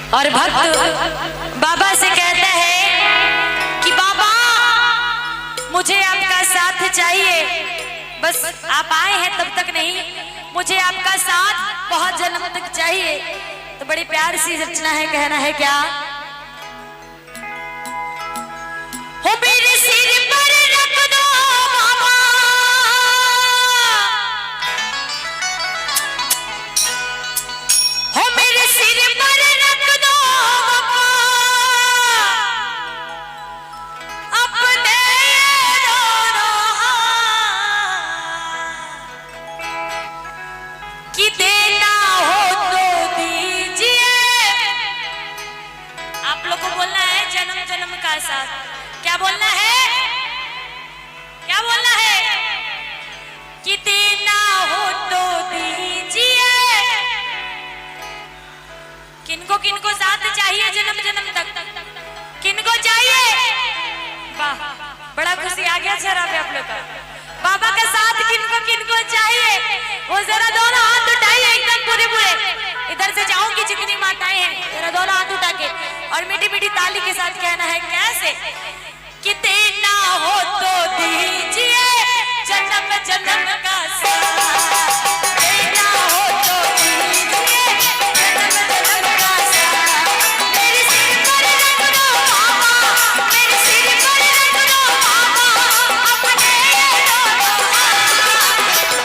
और भक्त बाबा से कहता है कि बाबा मुझे आपका साथ चाहिए, बस आप आए हैं तब तक नहीं, मुझे आपका साथ बहुत जन्म तक चाहिए। तो बड़ी प्यार सी रचना है, कहना है क्या, हो मेरे सिर पर रख दो बाबा, हो मेरे सिर पर रख दो बाबा, अपने दोनों कि देना हो तो दीजिए। आप लोग को बोलना है जन्म जन्म का साथ। क्या बोलना है, क्या बोलना है, कि देना हो तो दीजिए। किनको किनको साथ चाहिए जन्म जन्म तक, किनको चाहिए? वाह, बड़ा खुशी आ गया चेहरा पे आप लोग का। बाबा का साथ किनको किनको चाहिए, वो जरा दोनों हाथ उठाइए एकदम पूरे पूरे। इधर से जाऊंगी जितनी माताएं हैं, जरा दोनों हाथ उठा के और मीठी मीठी ताली के साथ कहना है कैसे, कि देना हो तो दीजिए जन्म जन्म का साथ, देना हो तो दीजिए जन्म जन्म का साथ। मेरे सिर पर रख दो बाबा, मेरे सिर पर रख दो बाबा, अपने दोनों हाथ,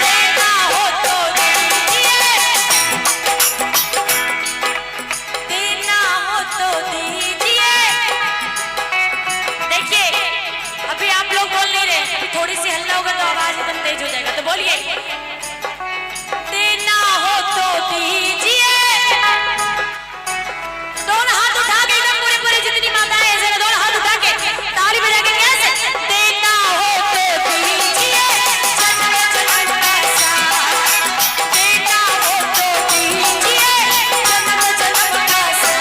देना हो तो दीजिए, देना हो तो दीजिए। देखिए अभी आप लोग बोल नहीं रहे, थोड़ी सी हल्ला होगा तो आवाज एकदम तेज हो जाएगा, तो बोलिए देना हो तो दीजिए। दोनों हाथ उठा के एकदम पूरे पूरे जितनी माताएं हैं जरा दोनों हाथ उठा के ताली बजा के कैसे, देना हो तो दीजिए जन्म जन्म का साथ, देना हो तो दीजिए जन्म जन्म का साथ।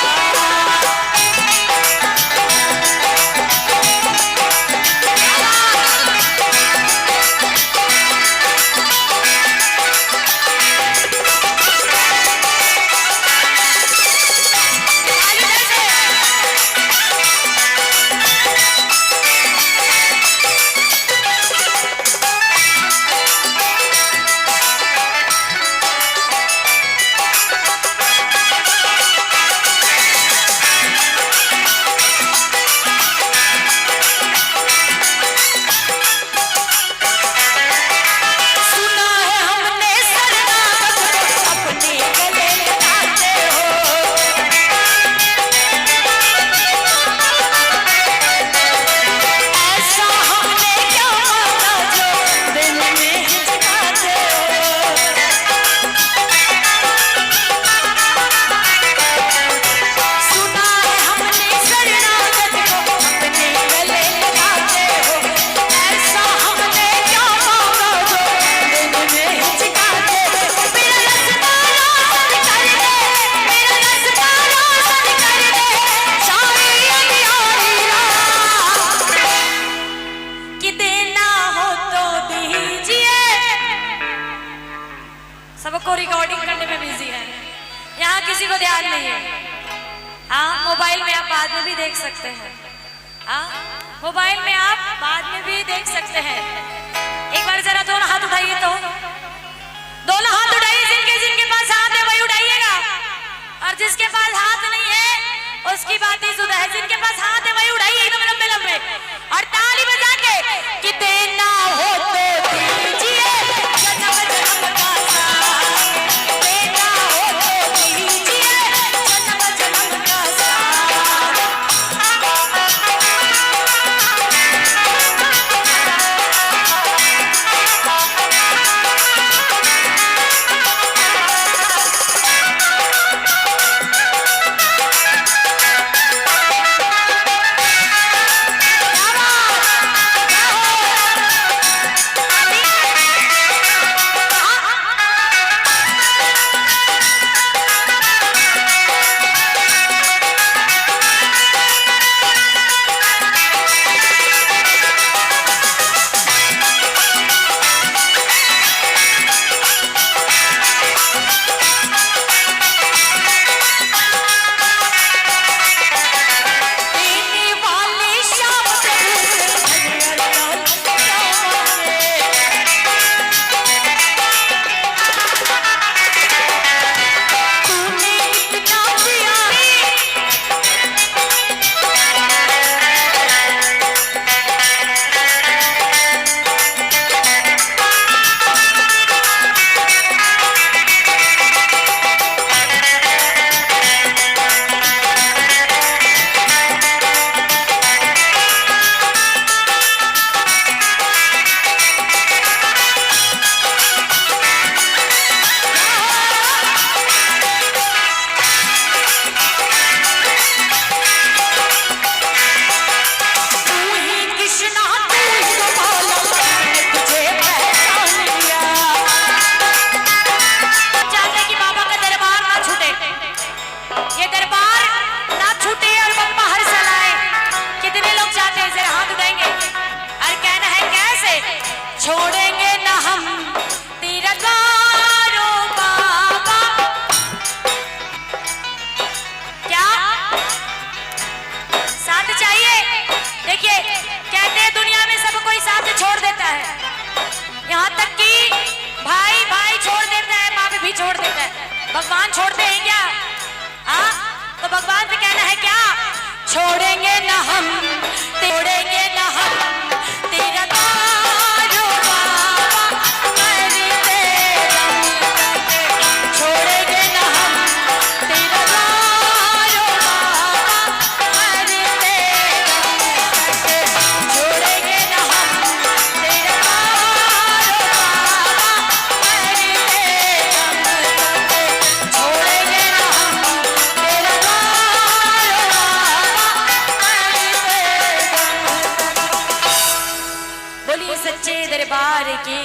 सुना है हमने शरणागत को अपने गले लगाते हो, ऐसा हमने क्या मांगा जो दिल में हिचकाते हो। सुना है हमने शरणागत को अपने गले लगाते हो, ऐसा हमने क्या मांगा जो दिल में हिचकाते हो। मेरा रसमाला सन कर दे, मेरा रसमाला सन कर दे, सारी अनयारी रात, कि देना हो तो दीजिए। सबको रिकॉर्डिंग करने में बिजी है, यहाँ किसी को ध्यान नहीं है। हाँ मोबाइल में आप बाद में भी देख सकते हैं, हाँ मोबाइल में आप बाद में भी देख सकते हैं। एक बार जरा दोनों हाथ उठाइए, तो दोनों हाथ उठाइए, जिनके जिनके पास हाथ है वही उठाइएगा, और जिसके पास हाथ नहीं है उसकी बात ही सुधा है। जिनके पास हाथ है वही उठाइए एकदम लंबे लंबे और ताली बजा के, कि देना हो तो दीजिए जन्म जन्म का साथ, देना हो तो दीजिए जन्म जन्म का साथ। ही छोड़ देता है, भगवान छोड़ते हैं क्या? हाँ, तो भगवान से कहना है क्या? छोड़ेंगे न हम, तोड़ेंगे न हम तेरा तारो बाबा, मरते दम तक। छोड़ेंगे न हम तेरा तारो बाबा, मरते दम तक। छोड़ेंगे न हम तेरा तारो बाबा, मरते दम तक। छोड़ेंगे न हम तेरा तारो बाबा, मरते दम तक। बोलिए सच्चे दरबार की।